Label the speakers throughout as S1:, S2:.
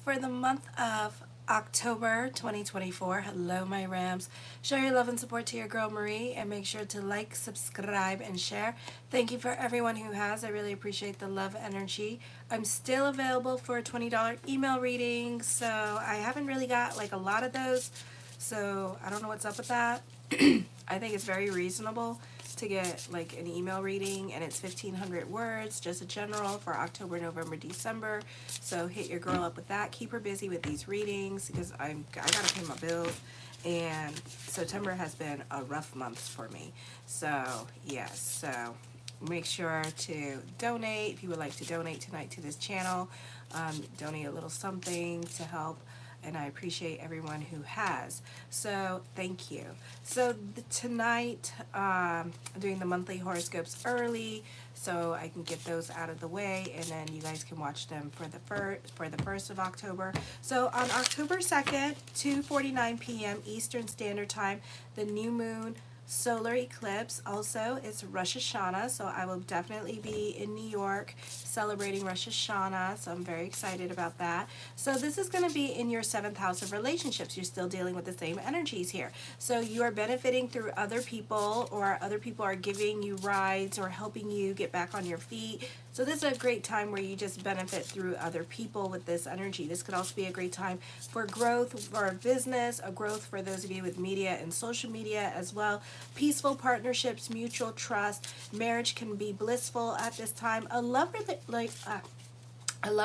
S1: for the month of October 2024. Hello, my Rams. Show your love and support to your girl Marie and make sure to like, subscribe, and share. Thank you for everyone who has. I really appreciate the love energy. I'm still available for $20 email readings, so I haven't really got like a lot of those, so I don't know what's up with that. I think it's very reasonable to get like an email reading, and it's 1,500 words, just a general for October, November, December. So hit your girl up with that. Keep her busy with these readings because I gotta pay my bills, and September has been a rough month for me. So yes, so make sure to donate if you would like to donate tonight to this channel. Donate a little something to help, and I appreciate everyone who has. So thank you. So tonight I'm doing the monthly horoscopes early so I can get those out of the way, and then you guys can watch them for the 1st of October. So on October 2nd, 2:49 p.m. Eastern Standard Time, the new moon solar eclipse. Also, it's Rosh Hashanah, so I will definitely be in New York celebrating Rosh Hashanah, so I'm very excited about that. So this is going to be in your 7th house of relationships. You're still dealing with the same energies here. So you are benefiting through other people, or other people are giving you rides or helping you get back on your feet. So this is a great time where you just benefit through other people with this energy. This could also be a great time for growth for business, a growth for those of you with media and social media as well. Peaceful partnerships, mutual trust, marriage can be blissful at this time. A love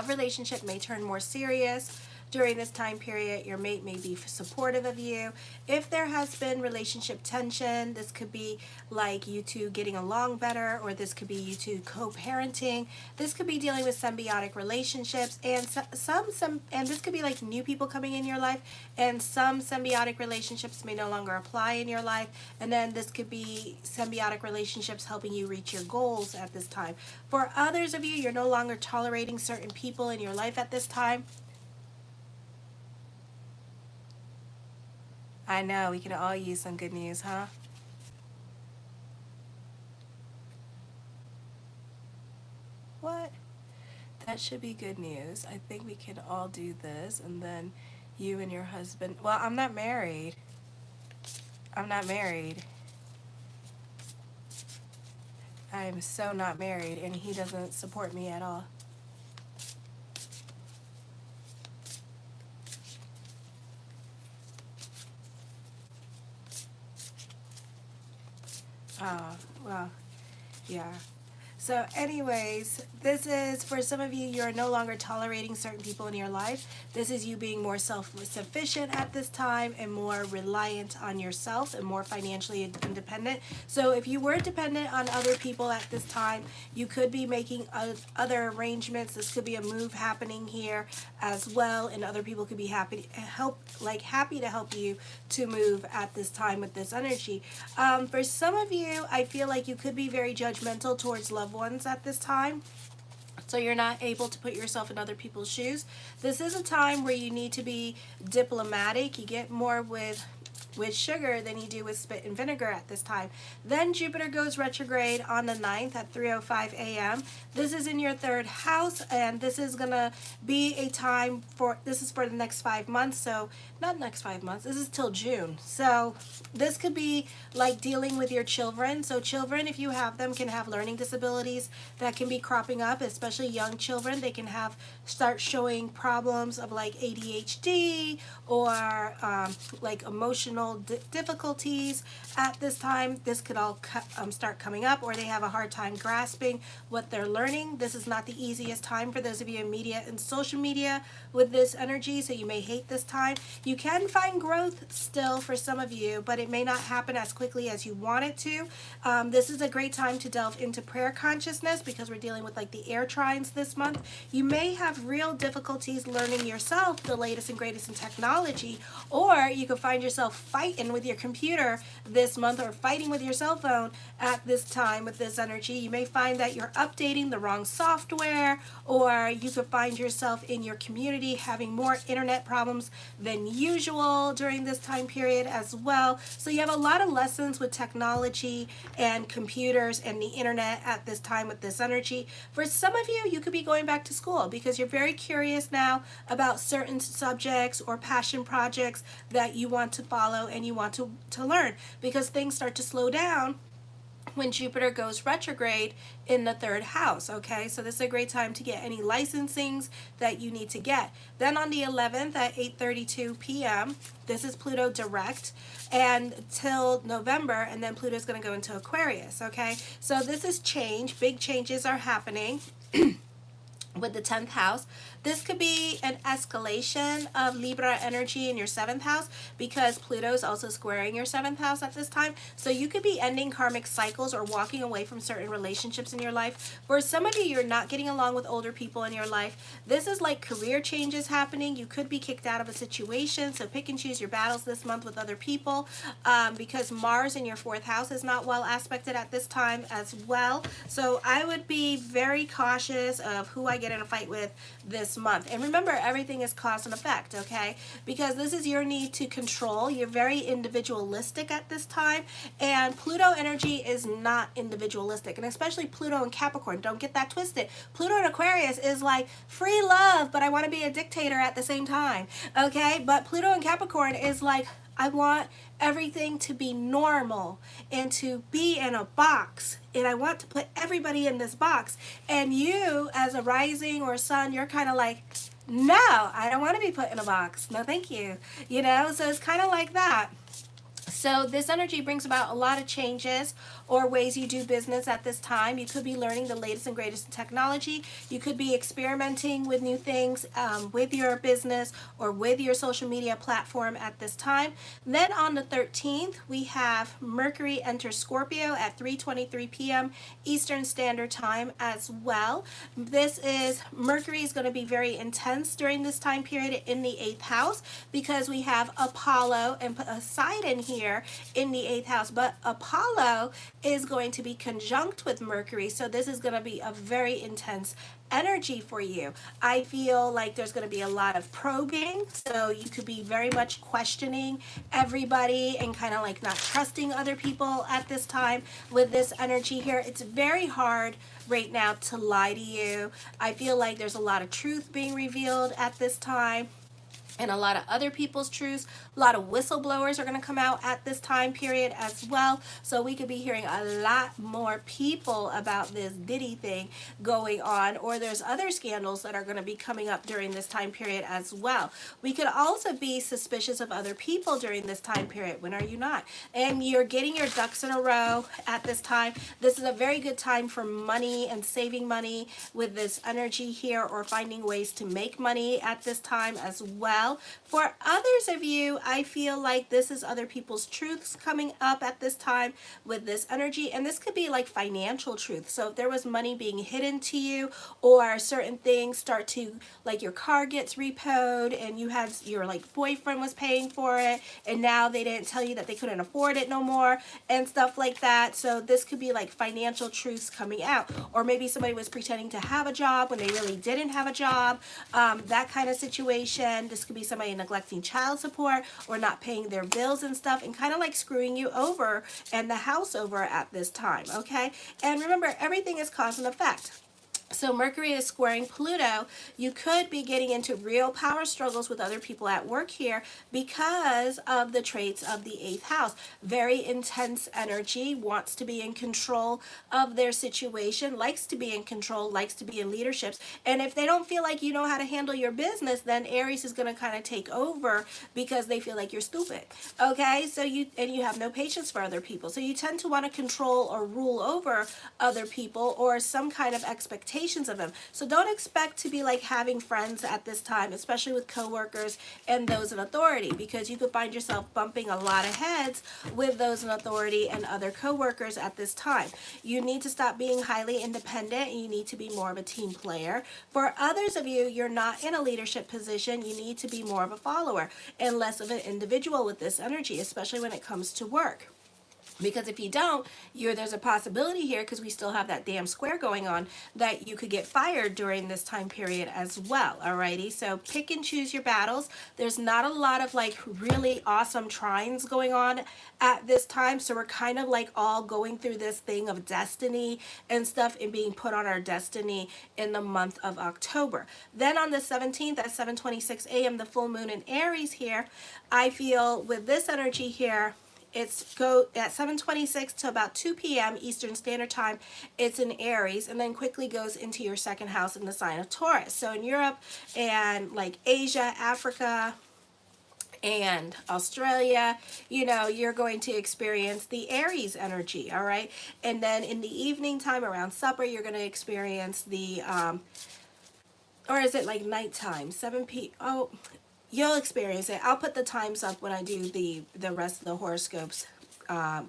S1: relationship may turn more serious. During this time period, your mate may be supportive of you. If there has been relationship tension, this could be like you two getting along better, or this could be you two co-parenting. This could be dealing with symbiotic relationships, and and this could be like new people coming in your life, and some symbiotic relationships may no longer apply in your life, and then this could be symbiotic relationships helping you reach your goals at this time. For others of you, you're no longer tolerating certain people in your life at this time. I know, we can all use some good news, huh? What? That should be good news. I think we can all do this, and then you and your husband... Well, I'm not married. I'm not married. I'm so not married, and he doesn't support me at all. Oh, well, yeah. So anyways, this is, for some of you, you're no longer tolerating certain people in your life. This is you being more self-sufficient at this time and more reliant on yourself and more financially independent. So if you were dependent on other people at this time, you could be making other arrangements. This could be a move happening here as well, and other people could be happy to help you to move at this time with this energy. For some of you, I feel like you could be very judgmental towards loved ones at this time, so you're not able to put yourself in other people's shoes. This is a time where you need to be diplomatic. You get more with sugar than you do with spit and vinegar at this time. Then Jupiter goes retrograde on the 9th at 3:05 a.m. This is in your 3rd house, and this is gonna be a time for, this is for the next 5 months. So not next 5 months, this is till June. So this could be like dealing with your children. So children, if you have them, can have learning disabilities that can be cropping up, especially young children. They can start showing problems of like ADHD or like emotional difficulties at this time. This could all start coming up, or they have a hard time grasping what they're learning. This is not the easiest time for those of you in media and social media with this energy, so you may hate this time. You can find growth still for some of you, but it may not happen as quickly as you want it to. This is a great time to delve into prayer consciousness because we're dealing with like the air trines this month. You may have real difficulties learning yourself the latest and greatest in technology, or you could find yourself fighting with your computer this month or fighting with your cell phone at this time with this energy. You may find that you're updating the wrong software, or you could find yourself in your community having more internet problems than usual during this time period as well. So you have a lot of lessons with technology and computers and the internet at this time with this energy. For some of you, you could be going back to school because you're very curious now about certain subjects or passion projects that you want to follow and you want to learn, because things start to slow down when Jupiter goes retrograde in the 3rd house, okay? So this is a great time to get any licensings that you need to get. Then on the 11th at 8:32 p.m., this is Pluto direct, and till November, and then Pluto's going to go into Aquarius, okay? So this is change. Big changes are happening with the 10th house. This could be an escalation of Libra energy in your 7th house, because Pluto is also squaring your 7th house at this time. So you could be ending karmic cycles or walking away from certain relationships in your life. For some of you, you're not getting along with older people in your life. This is like career changes happening. You could be kicked out of a situation, so pick and choose your battles this month with other people, because Mars in your 4th house is not well aspected at this time as well. So I would be very cautious of who I get in a fight with this month. And remember, everything is cause and effect, okay? Because this is your need to control. You're very individualistic at this time, and Pluto energy is not individualistic, and especially Pluto in Capricorn. Don't get that twisted. Pluto in Aquarius is like free love, but I want to be a dictator at the same time, okay? But Pluto in Capricorn is like, I want everything to be normal and to be in a box, and I want to put everybody in this box. And you, as a rising or sun, you're kind of like, no, I don't want to be put in a box. No, thank you. You know, so it's kind of like that. So this energy brings about a lot of changes or ways you do business at this time. You could be learning the latest and greatest in technology. You could be experimenting with new things with your business or with your social media platform at this time. Then on the 13th, we have Mercury enter Scorpio at 3:23 p.m. Eastern Standard Time as well. This is, Mercury is going to be very intense during this time period in the 8th house, because we have Apollo and Poseidon here in the 8th house. But Apollo is going to be conjunct with Mercury, so this is going to be a very intense energy for you. I feel like there's going to be a lot of probing, so you could be very much questioning everybody and kind of like not trusting other people at this time with this energy here. It's very hard right now to lie to you. I feel like there's a lot of truth being revealed at this time, and a lot of other people's truths. A lot of whistleblowers are going to come out at this time period as well. So we could be hearing a lot more people about this Diddy thing going on, or there's other scandals that are going to be coming up during this time period as well. We could also be suspicious of other people during this time period. When are you not? And you're getting your ducks in a row at this time. This is a very good time for money and saving money with this energy here, or finding ways to make money at this time as well. For others of you, I feel like this is other people's truths coming up at this time with this energy, and this could be like financial truth. So if there was money being hidden to you, or certain things start to, like your car gets repoed and you had your like boyfriend was paying for it, and now they didn't tell you that they couldn't afford it no more and stuff like that. So this could be like financial truths coming out, or maybe somebody was pretending to have a job when they really didn't have a job, that kind of situation. This could be somebody neglecting child support or not paying their bills and stuff, and kind of like screwing you over and the house over at this time, okay? And remember, everything is cause and effect. So Mercury is squaring Pluto. You could be getting into real power struggles with other people at work here because of the traits of the 8th house. Very intense energy, wants to be in control of their situation, likes to be in control, likes to be in leaderships. And if they don't feel like you know how to handle your business, then Aries is going to kind of take over because they feel like you're stupid. Okay, so you have no patience for other people. So you tend to want to control or rule over other people, or some kind of expectation expectations of them. So don't expect to be like having friends at this time, especially with coworkers and those in authority, because you could find yourself bumping a lot of heads with those in authority and other coworkers at this time. You need to stop being highly independent, and you need to be more of a team player. For others of you, you're not in a leadership position. You need to be more of a follower and less of an individual with this energy, especially when it comes to work. Because if you don't, there's a possibility here, because we still have that damn square going on, that you could get fired during this time period as well. Alrighty, so pick and choose your battles. There's not a lot of like really awesome trines going on at this time, so we're kind of like all going through this thing of destiny and stuff and being put on our destiny in the month of October. Then on the 17th at 7:26 a.m., the full moon in Aries here. I feel with this energy here, it's go at 7:26 to about 2 p.m. Eastern Standard Time. It's in Aries, and then quickly goes into your second house in the sign of Taurus. So in Europe and like Asia, Africa, and Australia, you're going to experience the Aries energy, all right? And then in the evening time around supper, you're going to experience the, or is it like nighttime, 7 p.m. Oh, you'll experience it. I'll put the times up when I do the rest of the horoscopes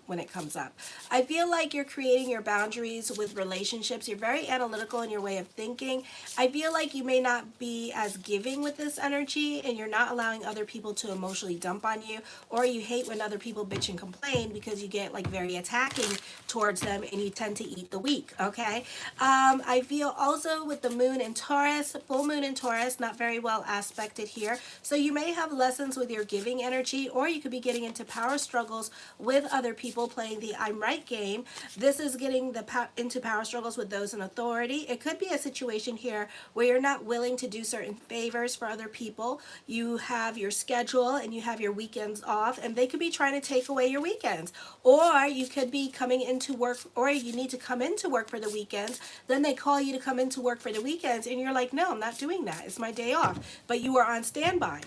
S1: when it comes up. I feel like you're creating your boundaries with relationships. You're very analytical in your way of thinking. I feel like you may not be as giving with this energy, and you're not allowing other people to emotionally dump on you, or you hate when other people bitch and complain because you get like very attacking towards them and you tend to eat the weak, okay? I feel also with the moon in Taurus, full moon in Taurus, not very well aspected here. So you may have lessons with your giving energy, or you could be getting into power struggles with other people, playing the I'm right game. This is getting into power struggles with those in authority. It could be a situation here where you're not willing to do certain favors for other people. You have your schedule and you have your weekends off, and they could be trying to take away your weekends. Or you could be coming into work, or you need to come into work for the weekends. Then they call you to come into work for the weekends, and you're like, no, I'm not doing that. It's my day off. But you are on standby,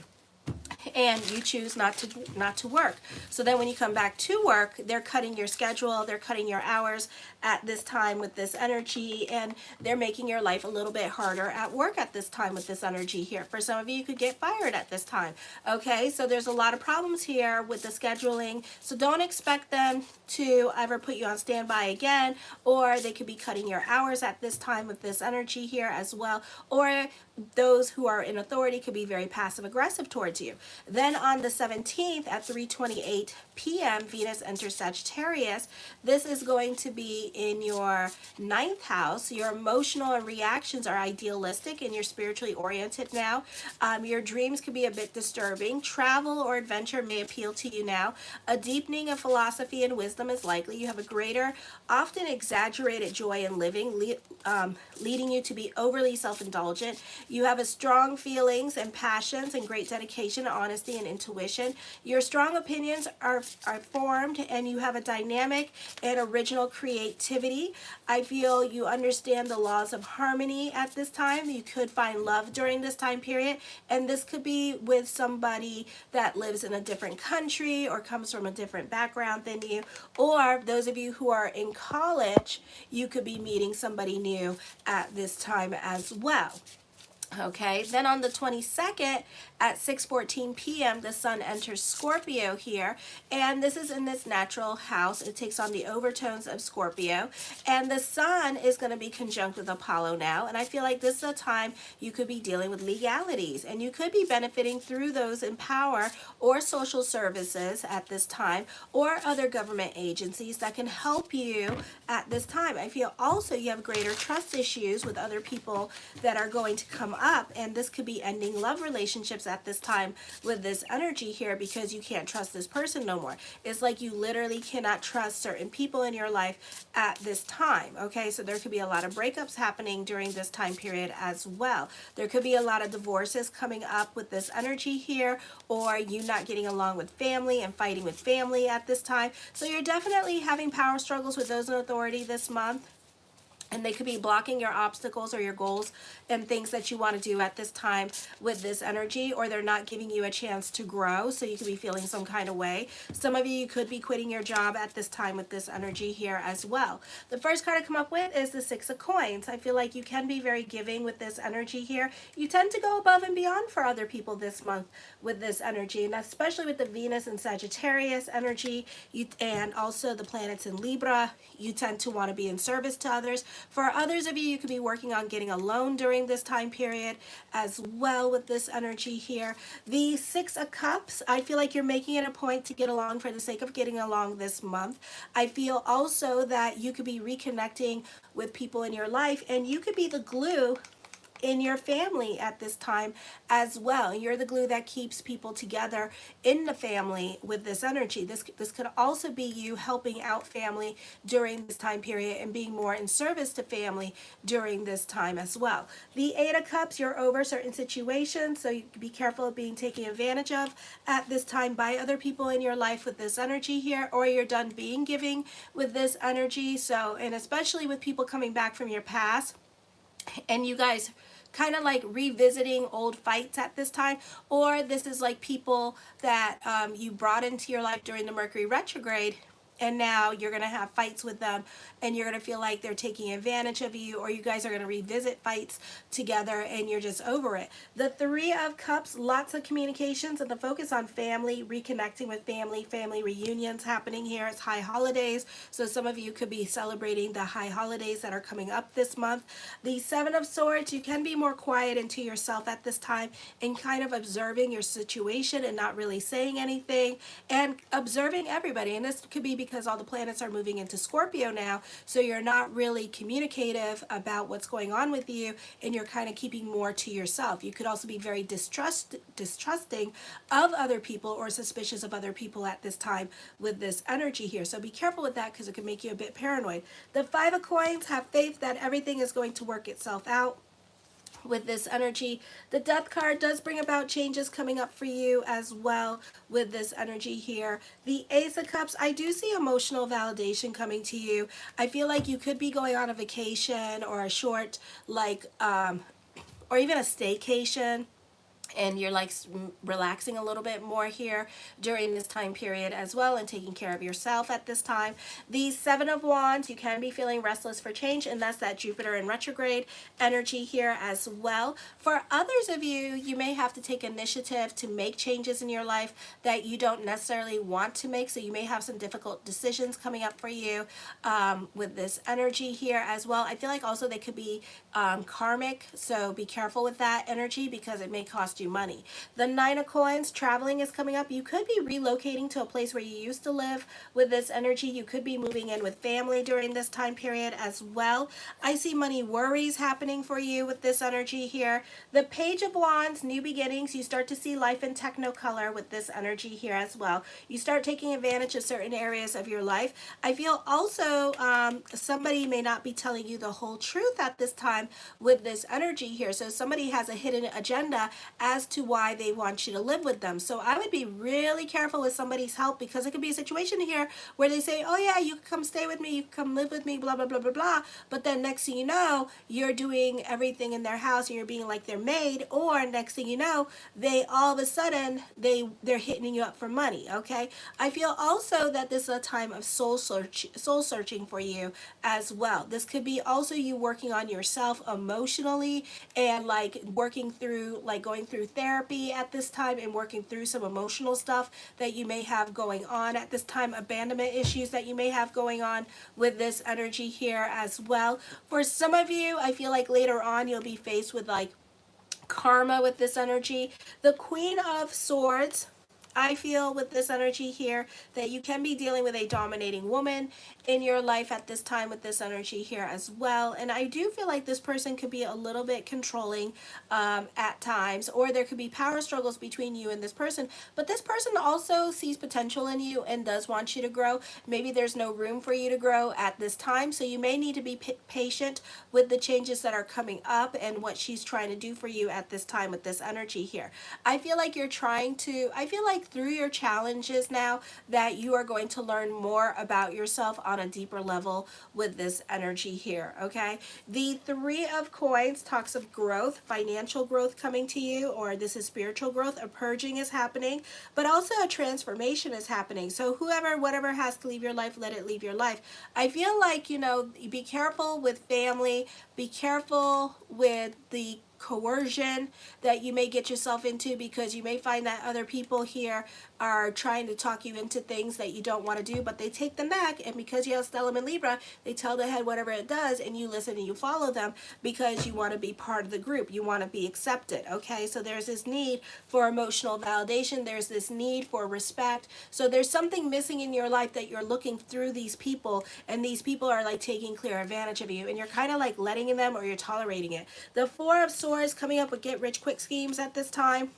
S1: and you choose not to work. So then when you come back to work, they're cutting your schedule, they're cutting your hours at this time with this energy, and they're making your life a little bit harder at work at this time with this energy here. For some of you, you could get fired at this time. Okay, so there's a lot of problems here with the scheduling, so don't expect them to ever put you on standby again, or they could be cutting your hours at this time with this energy here as well, or those who are in authority could be very passive aggressive towards you. Then on the 17th at 3:28 p.m. Venus enters Sagittarius. This is going to be in your 9th house. Your emotional reactions are idealistic, and you're spiritually oriented now. Your dreams could be a bit disturbing. Travel or adventure may appeal to you now. A deepening of philosophy and wisdom is likely. You have a greater, often exaggerated joy in living, leading you to be overly self-indulgent. You have a strong feelings and passions and great dedication, honesty, and intuition. Your strong opinions are formed, and you have a dynamic and original creativity. I feel you understand the laws of harmony at this time. You could find love during this time period, and this could be with somebody that lives in a different country or comes from a different background than you, or those of you who are in college, you could be meeting somebody new at this time as well. Okay, then on the 22nd at 6:14 p.m. the sun enters Scorpio here, and this is in this natural house. It takes on the overtones of Scorpio, and the sun is going to be conjunct with Apollo now, and I feel like this is a time you could be dealing with legalities, and you could be benefiting through those in power or social services at this time, or other government agencies that can help you at this time. I feel also you have greater trust issues with other people that are going to come up, and this could be ending love relationships at this time with this energy here, because you can't trust this person no more. It's like you literally cannot trust certain people in your life at this time. Okay, so there could be a lot of breakups happening during this time period as well. There could be a lot of divorces coming up with this energy here, or you not getting along with family and fighting with family at this time. So you're definitely having power struggles with those in authority this month. and they could be blocking your obstacles or your goals and things that you want to do at this time with this energy, or they're not giving you a chance to grow, so you could be feeling some kind of way. Some of you could be quitting your job at this time with this energy here as well. The first card I come up with is the Six of Coins. I feel like you can be very giving with this energy here. You tend to go above and beyond for other people this month with this energy, and especially with the Venus and Sagittarius energy, and also the planets in Libra. You tend to want to be in service to others. For others of you, you could be working on getting a loan during this time period as well with this energy here. The Six of Cups, I feel like you're making it a point to get along for the sake of getting along this month. I feel also that you could be reconnecting with people in your life, and you could be the glue in your family at this time as well. You're the glue that keeps people together in the family with this energy. This could also be you helping out family during this time period and being more in service to family during this time as well. The Eight of Cups, you're over certain situations, so you be careful of being taken advantage of at this time by other people in your life with this energy here, or you're done being giving with this energy. So, and especially with people coming back from your past, and you guys kind of like revisiting old fights at this time, or this is like people that you brought into your life during the Mercury retrograde, and now you're going to have fights with them, and you're going to feel like they're taking advantage of you, or you guys are going to revisit fights together and you're just over it. The Three of Cups, lots of communications and the focus on family, reconnecting with family, family reunions happening here. It's high holidays, so some of you could be celebrating the high holidays that are coming up this month. The Seven of Swords, you can be more quiet into yourself at this time and kind of observing your situation and not really saying anything, and observing everybody. And this could be because all the planets are moving into Scorpio now, so you're not really communicative about what's going on with you, and you're kind of keeping more to yourself. You could also be very distrusting of other people or suspicious of other people at this time with this energy here. So be careful with that, because it can make you a bit paranoid. The Five of Coins, have faith that everything is going to work itself out with this energy. The Death card does bring about changes coming up for you as well with this energy here. The Ace of Cups, I do see emotional validation coming to you. I feel like you could be going on a vacation or a short, like, or even a staycation, and you're like relaxing a little bit more here during this time period as well, and taking care of yourself at this time. The Seven of Wands, you can be feeling restless for change, and that's that Jupiter in retrograde energy here as well. For others of you, you may have to take initiative to make changes in your life that you don't necessarily want to make, so you may have some difficult decisions coming up for you with this energy here as well. I feel like also they could be karmic, so be careful with that energy, because it may cost you money. The Nine of Coins, traveling is coming up. You could be relocating to a place where you used to live with this energy. You could be moving in with family during this time period as well. I see money worries happening for you with this energy here. The Page of Wands, new beginnings. You start to see life in technicolor with this energy here as well. You start taking advantage of certain areas of your life. I feel also somebody may not be telling you the whole truth at this time with this energy here. So somebody has a hidden agenda as to why they want you to live with them. So I would be really careful with somebody's help, because it could be a situation here where they say, oh yeah, you can come stay with me, you can come live with me, blah, blah, blah, blah, blah. But then next thing you know, you're doing everything in their house and you're being like their maid, or next thing you know, they all of a sudden, they're hitting you up for money, okay? I feel also that this is a time of soul searching for you as well. This could be also you working on yourself emotionally, and like working through, like going through therapy at this time, and working through some emotional stuff that you may have going on at this time, abandonment issues that you may have going on with this energy here as well. For some of you, I feel like later on you'll be faced with like karma with this energy. The Queen of Swords, I feel with this energy here that you can be dealing with a dominating woman in your life at this time with this energy here as well. And I do feel like this person could be a little bit controlling at times, or there could be power struggles between you and this person. But this person also sees potential in you and does want you to grow. Maybe there's no room for you to grow at this time, so you may need to be patient with the changes that are coming up and what she's trying to do for you at this time with this energy here. I feel like you're trying to, I feel like like through your challenges now that you are going to learn more about yourself on a deeper level with this energy here, okay? The Three of Coins talks of growth, financial growth coming to you, or this is spiritual growth. A purging is happening, but also a transformation is happening. So whoever, whatever has to leave your life, let it leave your life. I feel like, you know, be careful with family, be careful with the coercion that you may get yourself into, because you may find that other people here are trying to talk you into things that you don't want to do, but they take them back, and because you have Stellum and Libra, they tell the head whatever it does, and you listen and you follow them because you want to be part of the group, you want to be accepted, okay? So there's this need for emotional validation, there's this need for respect, so there's something missing in your life that you're looking through these people, and these people are like taking clear advantage of you, and you're kind of like letting them, or you're tolerating it. The Four of Swords coming up with get rich quick schemes at this time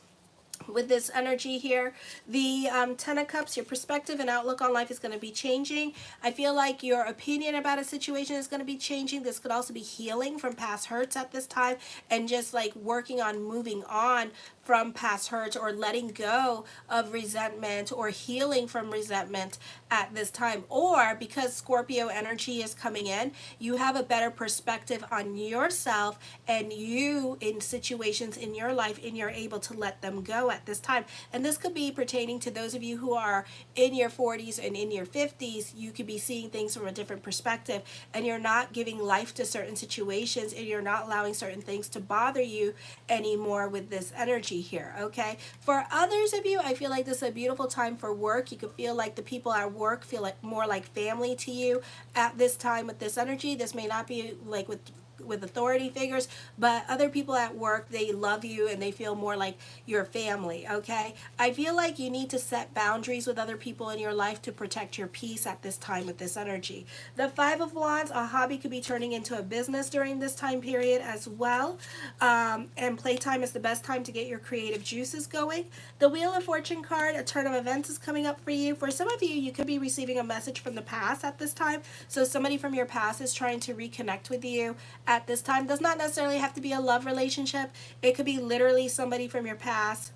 S1: with this energy here. The Ten of Cups, your perspective and outlook on life is going to be changing. I feel like your opinion about a situation is going to be changing. This could also be healing from past hurts at this time, and just like working on moving on from past hurts, or letting go of resentment, or healing from resentment at this time. Or because Scorpio energy is coming in, you have a better perspective on yourself and you in situations in your life, and you're able to let them go at this time. And this could be pertaining to those of you who are in your 40s and in your 50s. You could be seeing things from a different perspective, and you're not giving life to certain situations, and you're not allowing certain things to bother you anymore with this energy here, okay? For others of you, I feel like this is a beautiful time for work. You could feel like the people at work feel like more like family to you at this time with this energy. This may not be like with authority figures, but other people at work, they love you and they feel more like your family, okay? I feel like you need to set boundaries with other people in your life to protect your peace at this time with this energy. The Five of Wands, a hobby could be turning into a business during this time period as well, and playtime is the best time to get your creative juices going. The Wheel of Fortune card, a turn of events is coming up for you. For some of you, you could be receiving a message from the past at this time, so somebody from your past is trying to reconnect with you at this time. Does not necessarily have to be a love relationship. It could be literally somebody from your past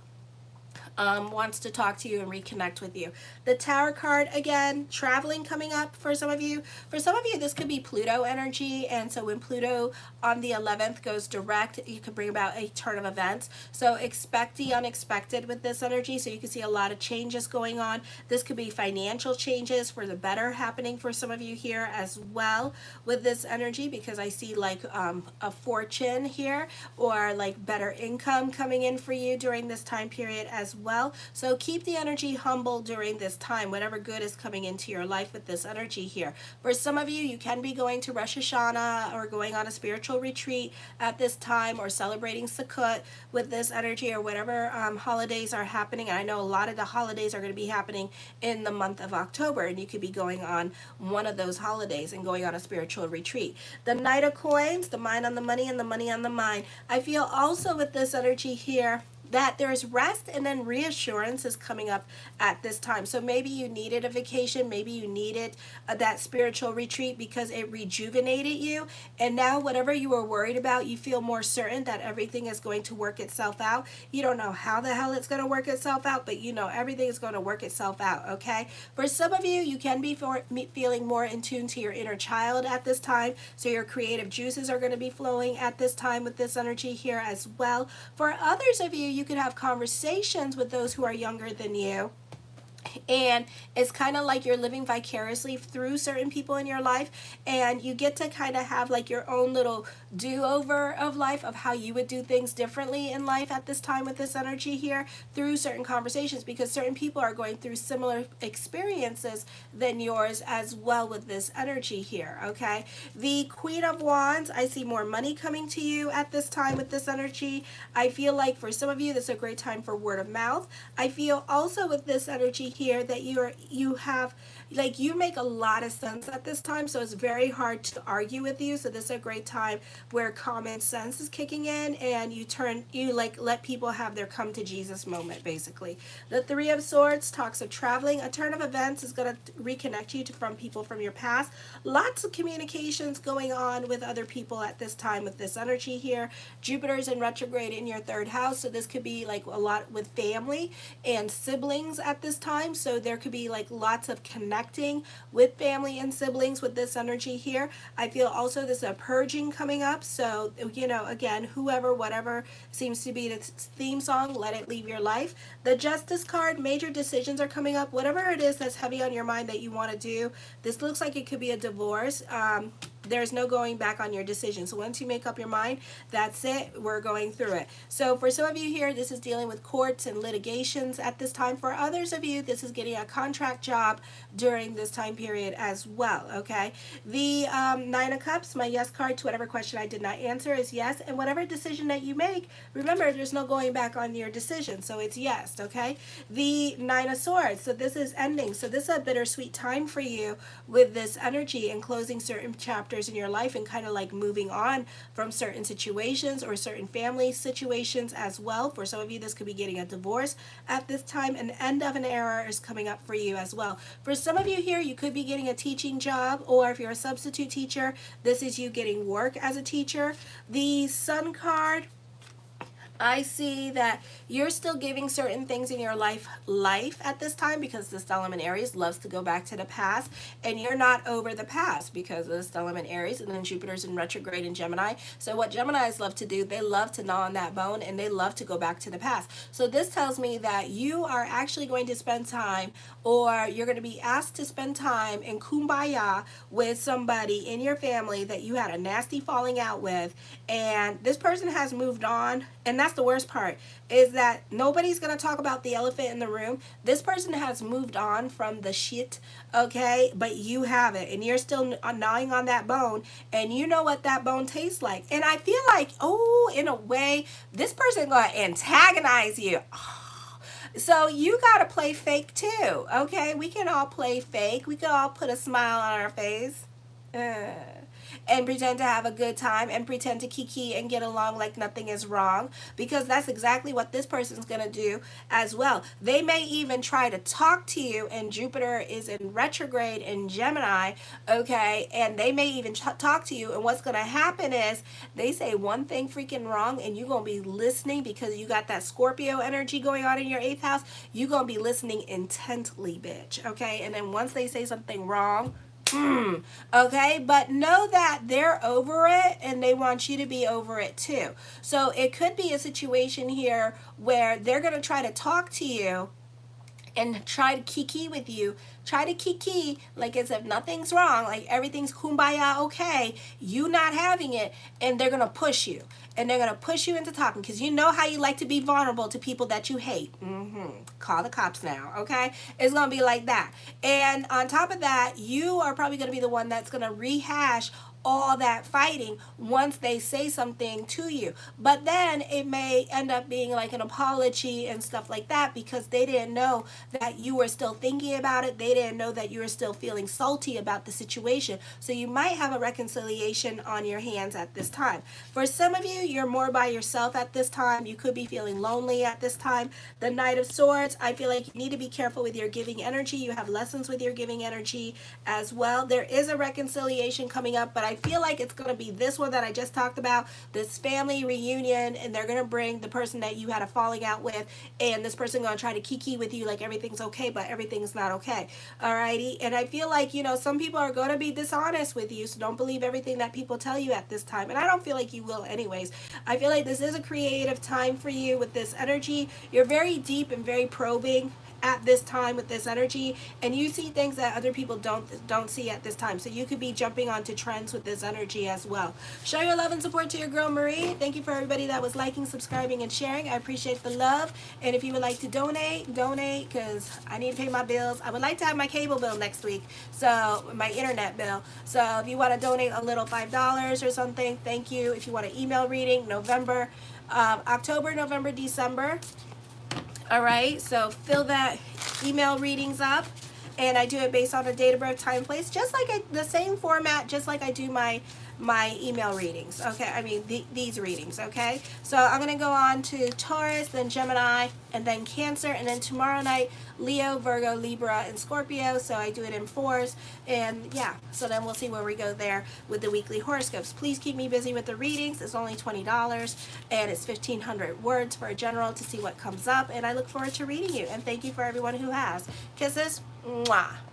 S1: wants to talk to you and reconnect with you. The Tower card, again, traveling coming up for some of you. For some of you, this could be Pluto energy, and so when Pluto on the 11th goes direct, you could bring about a turn of events. So expect the unexpected with this energy, so you can see a lot of changes going on. This could be financial changes for the better happening for some of you here as well with this energy, because I see like a fortune here, or like better income coming in for you during this time period as well. So keep the energy humble during this time, whatever good is coming into your life with this energy here. For some of you, you can be going to Rosh Hashanah or going on a spiritual retreat at this time, or celebrating Sukkot with this energy, or whatever holidays are happening. And I know a lot of the holidays are going to be happening in the month of October, and you could be going on one of those holidays and going on a spiritual retreat. The Knight of Coins, the mind on the money and the money on the mind. I feel also with this energy here that there is rest, and then reassurance is coming up at this time. So maybe you needed a vacation, maybe you needed that spiritual retreat because it rejuvenated you, and now whatever you were worried about, you feel more certain that everything is going to work itself out. You don't know how the hell it's going to work itself out, but you know everything is going to work itself out, okay? For some of you, you can be feeling more in tune to your inner child at this time, so your creative juices are going to be flowing at this time with this energy here as well. For others of you, you could have conversations with those who are younger than you, and it's kind of like you're living vicariously through certain people in your life, and you get to kind of have like your own little do-over of life, of how you would do things differently in life at this time with this energy here through certain conversations, because certain people are going through similar experiences than yours as well with this energy here, okay? The Queen of Wands, I see more money coming to you at this time with this energy. I feel like for some of you, this is a great time for word of mouth. I feel also with this energy here here that you have, like, you make a lot of sense at this time, so it's very hard to argue with you. So this is a great time where common sense is kicking in, and you like let people have their come to Jesus moment, basically. The Three of Swords talks of traveling. A turn of events is going to reconnect you from people from your past. Lots of communications going on with other people at this time with this energy here. Jupiter's in retrograde in your third house, so this could be like a lot with family and siblings at this time. So there could be like lots of connecting with family and siblings with this energy here. I feel also there's a purging coming up. So, you know, again, whoever, whatever seems to be the theme song, let it leave your life. The Justice card, major decisions are coming up. Whatever it is that's heavy on your mind that you want to do, this looks like it could be a divorce. There's no going back on your decision. So once you make up your mind, that's it. We're going through it. So for some of you here, this is dealing with courts and litigations at this time. For others of you, this is getting a contract job during this time period as well, okay? The Nine of Cups, my yes card to whatever question I did not answer is yes. And whatever decision that you make, remember, there's no going back on your decision. So it's yes, okay? The Nine of Swords, so this is ending. So this is a bittersweet time for you with this energy and closing certain chapters in your life and kind of like moving on from certain situations or certain family situations as well. For some of you, this could be getting a divorce at this time. An end of an era is coming up for you as well. For some of you here, you could be getting a teaching job, or if you're a substitute teacher, this is you getting work as a teacher. The Sun card, I see that you're still giving certain things in your life at this time, because the stellium in Aries loves to go back to the past, and you're not over the past because of the stellium in Aries, and then Jupiter's in retrograde in Gemini. So what Geminis love to do, they love to gnaw on that bone, and they love to go back to the past. So this tells me that you are actually going to spend time, or you're going to be asked to spend time in kumbaya with somebody in your family that you had a nasty falling out with, and this person has moved on. And that's the worst part, is that nobody's going to talk about the elephant in the room. This person has moved on from the shit, okay? But you haven't, and you're still gnawing on that bone, and you know what that bone tastes like. And I feel like, oh, in a way, this person going to antagonize you. Oh. So you got to play fake too, okay? We can all play fake. We can all put a smile on our face. And pretend to have a good time and pretend to kiki and get along like nothing is wrong, because that's exactly what this person's going to do as well. They may even try to talk to you, and Jupiter is in retrograde in Gemini, okay, and they may even talk to you, and what's going to happen is they say one thing freaking wrong, and you're going to be listening because you got that Scorpio energy going on in your 8th house. You're going to be listening intently, bitch, okay? And then once they say something wrong, okay, but know that they're over it, and they want you to be over it too. So it could be a situation here where they're going to try to talk to you and try to kiki with you, try to kiki like as if nothing's wrong, like everything's kumbaya okay, you not having it, and they're going to push you. And they're going to push you into talking, because you know how you like to be vulnerable to people that you hate. Call the cops now, okay? It's going to be like that. And on top of that, you are probably going to be the one that's going to rehash all that fighting once they say something to you. But then it may end up being like an apology and stuff like that, because they didn't know that you were still thinking about it. They didn't know that you were still feeling salty about the situation. So you might have a reconciliation on your hands at this time. For some of you, you're more by yourself at this time. You could be feeling lonely at this time. The Knight of Swords, I feel like you need to be careful with your giving energy. You have lessons with your giving energy as well. There is a reconciliation coming up, but I feel like it's going to be this one that I just talked about, this family reunion, and they're going to bring the person that you had a falling out with, and this person going to try to kiki with you like everything's okay, but everything's not okay. Alrighty, and I feel like, you know, some people are going to be dishonest with you, so don't believe everything that people tell you at this time, and I don't feel like you will anyways. I feel like this is a creative time for you with this energy. You're very deep and very probing at this time with this energy, and you see things that other people don't see at this time, so you could be jumping onto trends with this energy as well. Show your love and support to your girl Marie. Thank you for everybody that was liking, subscribing, and sharing. I appreciate the love. And if you would like to donate, because I need to pay my bills. I would like to have my cable bill next week, so my internet bill. So if you want to donate a little $5 or something, thank you. If you want an email reading, October, November, December. All right, so fill that email readings up, and I do it based on a date of birth, time, place, just like the same format, just like I do my email readings. Okay, I mean these readings. Okay, so I'm gonna go on to Taurus, then Gemini, and then Cancer, and then tomorrow night Leo, Virgo, Libra, and Scorpio. So I do it in fours, and yeah, so then we'll see where we go there with the weekly horoscopes. Please keep me busy with the readings. It's only $20, and it's 1,500 words for a general to see what comes up, and I look forward to reading you, and thank you for everyone who has. Kisses. Mwah.